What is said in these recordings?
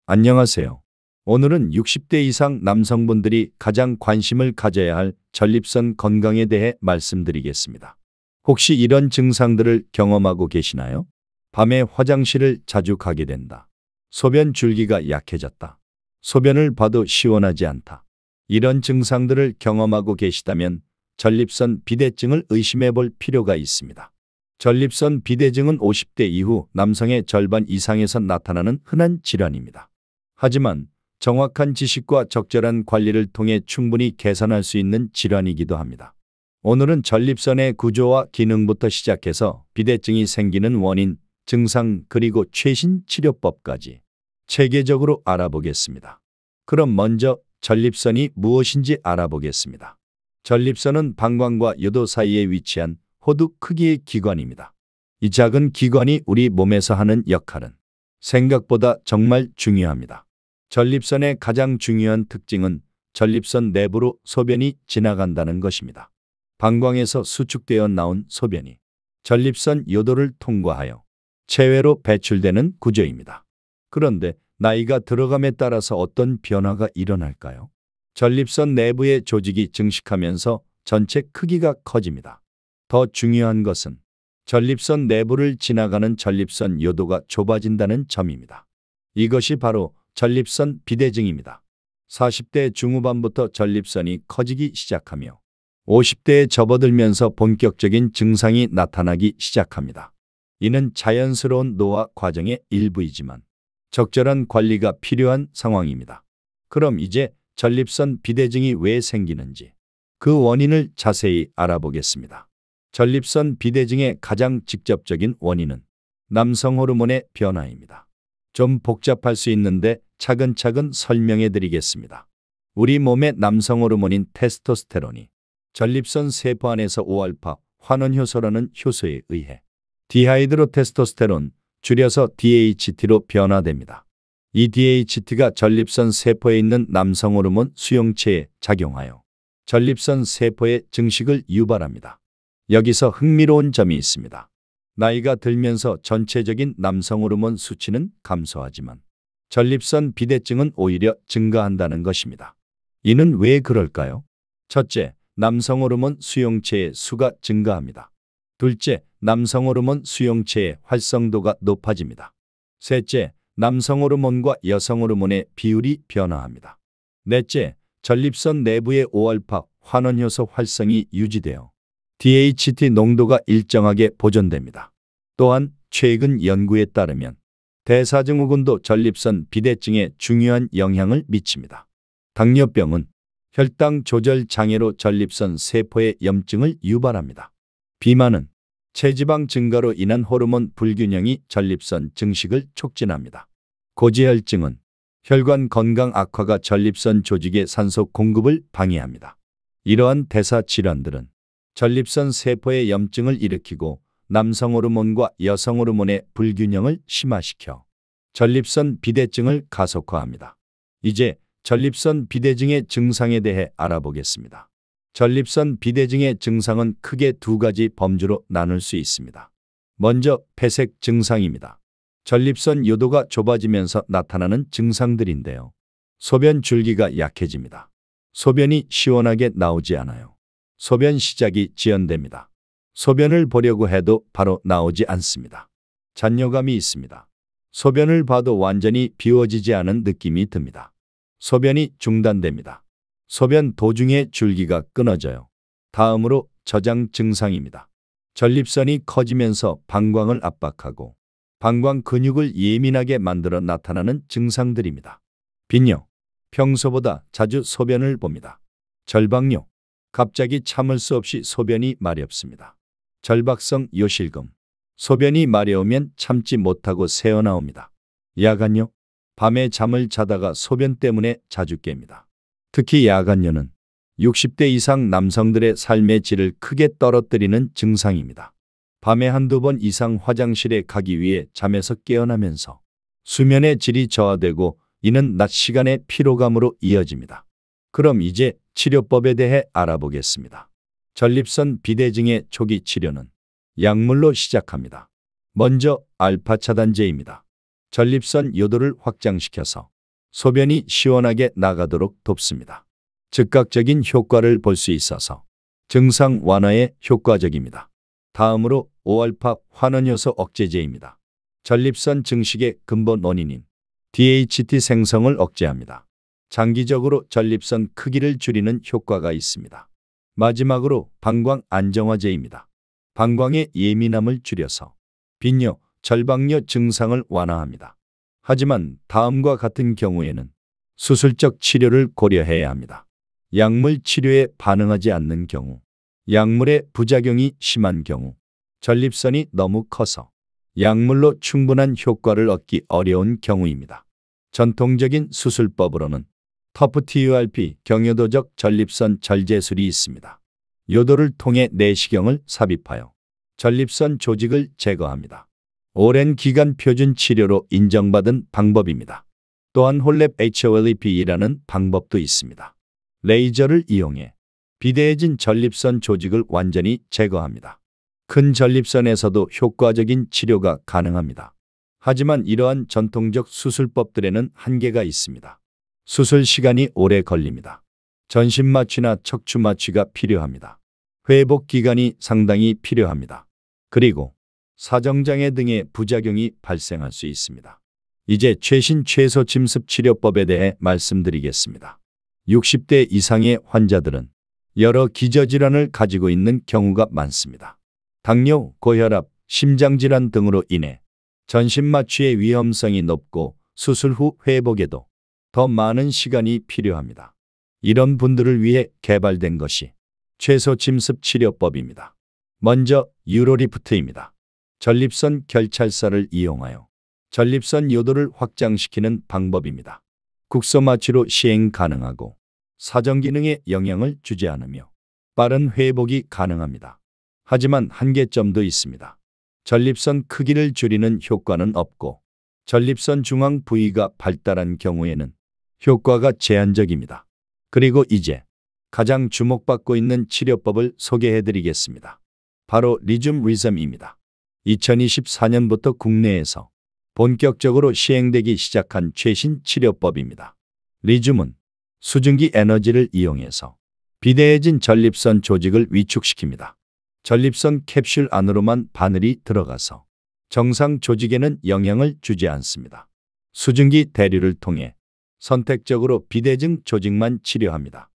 안녕하세요. 오늘은 60대 이상 남성분들이 가장 관심을 가져야 할 전립선 건강에 대해 말씀드리겠습니다. 혹시 이런 증상들을 경험하고 계시나요? 밤에 화장실을 자주 가게 된다. 소변 줄기가 약해졌다. 소변을 봐도 시원하지 않다. 이런 증상들을 경험하고 계시다면 전립선 비대증을 의심해 볼 필요가 있습니다. 전립선 비대증은 50대 이후 남성의 절반 이상에서 나타나는 흔한 질환입니다. 하지만 정확한 지식과 적절한 관리를 통해 충분히 개선할 수 있는 질환이기도 합니다. 오늘은 전립선의 구조와 기능부터 시작해서 비대증이 생기는 원인, 증상, 그리고 최신 치료법까지 체계적으로 알아보겠습니다. 그럼 먼저 전립선이 무엇인지 알아보겠습니다. 전립선은 방광과 요도 사이에 위치한 호두 크기의 기관입니다. 이 작은 기관이 우리 몸에서 하는 역할은 생각보다 정말 중요합니다. 전립선의 가장 중요한 특징은 전립선 내부로 소변이 지나간다는 것입니다. 방광에서 수축되어 나온 소변이 전립선 요도를 통과하여 체외로 배출되는 구조입니다. 그런데 나이가 들어감에 따라서 어떤 변화가 일어날까요? 전립선 내부의 조직이 증식하면서 전체 크기가 커집니다. 더 중요한 것은 전립선 내부를 지나가는 전립선 요도가 좁아진다는 점입니다. 이것이 바로 전립선 비대증입니다. 40대 중후반부터 전립선이 커지기 시작하며 50대에 접어들면서 본격적인 증상이 나타나기 시작합니다. 이는 자연스러운 노화 과정의 일부이지만 적절한 관리가 필요한 상황입니다. 그럼 이제 전립선 비대증이 왜 생기는지 그 원인을 자세히 알아보겠습니다. 전립선 비대증의 가장 직접적인 원인은 남성 호르몬의 변화입니다. 좀 복잡할 수 있는데 차근차근 설명해 드리겠습니다. 우리 몸의 남성 호르몬인 테스토스테론이 전립선 세포 안에서 5알파 환원효소라는 효소에 의해 디하이드로테스토스테론, 줄여서 DHT로 변화됩니다. 이 DHT가 전립선 세포에 있는 남성 호르몬 수용체에 작용하여 전립선 세포의 증식을 유발합니다. 여기서 흥미로운 점이 있습니다. 나이가 들면서 전체적인 남성 호르몬 수치는 감소하지만 전립선 비대증은 오히려 증가한다는 것입니다. 이는 왜 그럴까요? 첫째, 남성 호르몬 수용체의 수가 증가합니다. 둘째, 남성 호르몬 수용체의 활성도가 높아집니다. 셋째, 남성 호르몬과 여성 호르몬의 비율이 변화합니다. 넷째, 전립선 내부의 5알파 환원효소 활성이 유지되어 DHT 농도가 일정하게 보존됩니다. 또한 최근 연구에 따르면 대사증후군도 전립선 비대증에 중요한 영향을 미칩니다. 당뇨병은 혈당 조절 장애로 전립선 세포의 염증을 유발합니다. 비만은 체지방 증가로 인한 호르몬 불균형이 전립선 증식을 촉진합니다. 고지혈증은 혈관 건강 악화가 전립선 조직의 산소 공급을 방해합니다. 이러한 대사 질환들은 전립선 세포의 염증을 일으키고 남성 호르몬과 여성 호르몬의 불균형을 심화시켜 전립선 비대증을 가속화합니다. 이제 전립선 비대증의 증상에 대해 알아보겠습니다. 전립선 비대증의 증상은 크게 두 가지 범주로 나눌 수 있습니다. 먼저 폐색 증상입니다. 전립선 요도가 좁아지면서 나타나는 증상들인데요. 소변 줄기가 약해집니다. 소변이 시원하게 나오지 않아요. 소변 시작이 지연됩니다. 소변을 보려고 해도 바로 나오지 않습니다. 잔뇨감이 있습니다. 소변을 봐도 완전히 비워지지 않은 느낌이 듭니다. 소변이 중단됩니다. 소변 도중에 줄기가 끊어져요. 다음으로 저장 증상입니다. 전립선이 커지면서 방광을 압박하고 방광 근육을 예민하게 만들어 나타나는 증상들입니다. 빈뇨, 평소보다 자주 소변을 봅니다. 절박뇨, 갑자기 참을 수 없이 소변이 마렵습니다. 절박성 요실금, 소변이 마려우면 참지 못하고 새어나옵니다. 야간뇨, 밤에 잠을 자다가 소변 때문에 자주 깹니다. 특히 야간뇨는 60대 이상 남성들의 삶의 질을 크게 떨어뜨리는 증상입니다. 밤에 한두 번 이상 화장실에 가기 위해 잠에서 깨어나면서 수면의 질이 저하되고 이는 낮 시간의 피로감으로 이어집니다. 그럼 이제 치료법에 대해 알아보겠습니다. 전립선 비대증의 초기 치료는 약물로 시작합니다. 먼저 알파 차단제입니다. 전립선 요도를 확장시켜서 소변이 시원하게 나가도록 돕습니다. 즉각적인 효과를 볼 수 있어서 증상 완화에 효과적입니다. 다음으로 5알파 환원효소 억제제입니다. 전립선 증식의 근본 원인인 DHT 생성을 억제합니다. 장기적으로 전립선 크기를 줄이는 효과가 있습니다. 마지막으로 방광 안정화제입니다. 방광의 예민함을 줄여서 빈뇨, 절박뇨 증상을 완화합니다. 하지만 다음과 같은 경우에는 수술적 치료를 고려해야 합니다. 약물 치료에 반응하지 않는 경우, 약물의 부작용이 심한 경우, 전립선이 너무 커서 약물로 충분한 효과를 얻기 어려운 경우입니다. 전통적인 수술법으로는 터프TURP 경요도적 전립선 절제술이 있습니다. 요도를 통해 내시경을 삽입하여 전립선 조직을 제거합니다. 오랜 기간 표준 치료로 인정받은 방법입니다. 또한 홀랩 HOLEP이라는 방법도 있습니다. 레이저를 이용해 비대해진 전립선 조직을 완전히 제거합니다. 큰 전립선에서도 효과적인 치료가 가능합니다. 하지만 이러한 전통적 수술법들에는 한계가 있습니다. 수술 시간이 오래 걸립니다. 전신 마취나 척추 마취가 필요합니다. 회복 기간이 상당히 필요합니다. 그리고 사정장애 등의 부작용이 발생할 수 있습니다. 이제 최신 최소 침습 치료법에 대해 말씀드리겠습니다. 60대 이상의 환자들은 여러 기저질환을 가지고 있는 경우가 많습니다. 당뇨, 고혈압, 심장질환 등으로 인해 전신 마취의 위험성이 높고 수술 후 회복에도 더 많은 시간이 필요합니다. 이런 분들을 위해 개발된 것이 최소 침습 치료법입니다. 먼저 유로리프트입니다. 전립선 결찰사를 이용하여 전립선 요도를 확장시키는 방법입니다. 국소 마취로 시행 가능하고 사정 기능에 영향을 주지 않으며 빠른 회복이 가능합니다. 하지만 한계점도 있습니다. 전립선 크기를 줄이는 효과는 없고 전립선 중앙 부위가 발달한 경우에는 효과가 제한적입니다. 그리고 이제 가장 주목받고 있는 치료법을 소개해 드리겠습니다. 바로 리줌 리섬입니다. 2024년부터 국내에서 본격적으로 시행되기 시작한 최신 치료법입니다. 리줌은 수증기 에너지를 이용해서 비대해진 전립선 조직을 위축시킵니다. 전립선 캡슐 안으로만 바늘이 들어가서 정상 조직에는 영향을 주지 않습니다. 수증기 대류를 통해 선택적으로 비대증 조직만 치료합니다.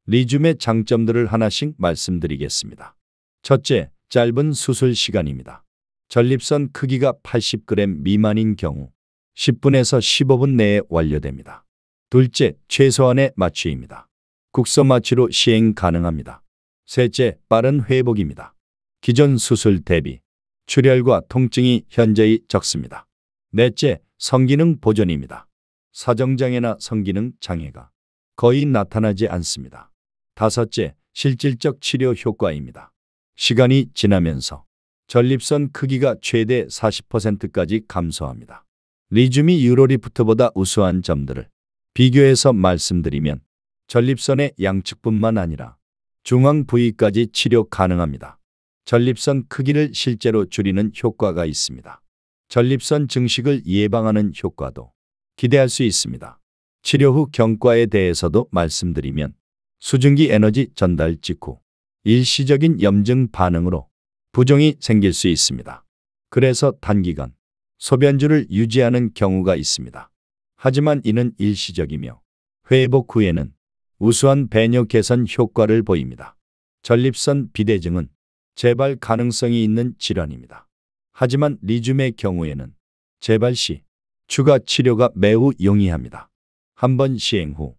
리줌의 장점들을 하나씩 말씀드리겠습니다. 첫째, 짧은 수술 시간입니다. 전립선 크기가 80g 미만인 경우 10분에서 15분 내에 완료됩니다. 둘째, 최소한의 마취입니다. 국소 마취로 시행 가능합니다. 셋째, 빠른 회복입니다. 기존 수술 대비 출혈과 통증이 현저히 적습니다. 넷째, 성기능 보존입니다. 사정장애나 성기능 장애가 거의 나타나지 않습니다. 다섯째, 실질적 치료 효과입니다. 시간이 지나면서 전립선 크기가 최대 40%까지 감소합니다. 리줌이 유로리프트보다 우수한 점들을 비교해서 말씀드리면 전립선의 양측뿐만 아니라 중앙 부위까지 치료 가능합니다. 전립선 크기를 실제로 줄이는 효과가 있습니다. 전립선 증식을 예방하는 효과도 기대할 수 있습니다. 치료 후 경과에 대해서도 말씀드리면 수증기 에너지 전달 직후 일시적인 염증 반응으로 부종이 생길 수 있습니다. 그래서 단기간 소변줄을 유지하는 경우가 있습니다. 하지만 이는 일시적이며 회복 후에는 우수한 배뇨 개선 효과를 보입니다. 전립선 비대증은 재발 가능성이 있는 질환입니다. 하지만 리줌의 경우에는 재발 시 추가 치료가 매우 용이합니다. 한번 시행 후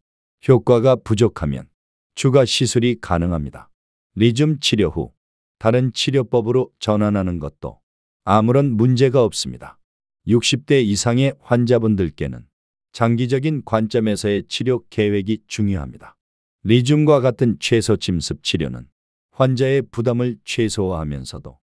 효과가 부족하면 추가 시술이 가능합니다. 리줌 치료 후 다른 치료법으로 전환하는 것도 아무런 문제가 없습니다. 60대 이상의 환자분들께는 장기적인 관점에서의 치료 계획이 중요합니다. 리줌과 같은 최소 침습 치료는 환자의 부담을 최소화하면서도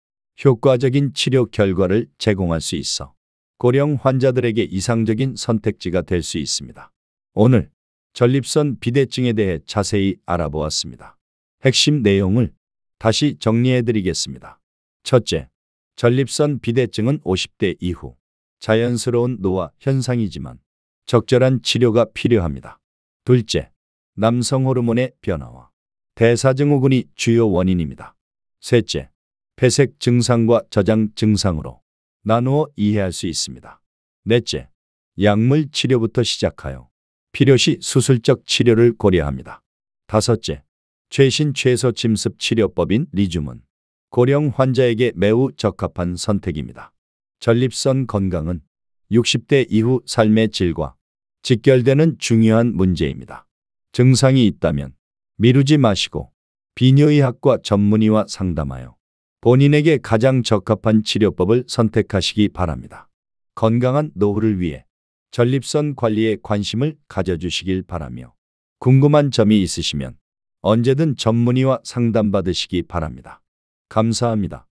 효과적인 치료 결과를 제공할 수 있어 고령 환자들에게 이상적인 선택지가 될 수 있습니다. 오늘 전립선 비대증에 대해 자세히 알아보았습니다. 핵심 내용을 다시 정리해 드리겠습니다. 첫째, 전립선 비대증은 50대 이후 자연스러운 노화 현상이지만 적절한 치료가 필요합니다. 둘째, 남성 호르몬의 변화와 대사증후군이 주요 원인입니다. 셋째, 폐색 증상과 저장 증상으로 나누어 이해할 수 있습니다. 넷째, 약물 치료부터 시작하여 필요시 수술적 치료를 고려합니다. 다섯째, 최신 최소 침습 치료법인 리줌은 고령 환자에게 매우 적합한 선택입니다. 전립선 건강은 60대 이후 삶의 질과 직결되는 중요한 문제입니다. 증상이 있다면 미루지 마시고 비뇨의학과 전문의와 상담하여 본인에게 가장 적합한 치료법을 선택하시기 바랍니다. 건강한 노후를 위해 전립선 관리에 관심을 가져주시길 바라며 궁금한 점이 있으시면 언제든 전문의와 상담받으시기 바랍니다. 감사합니다.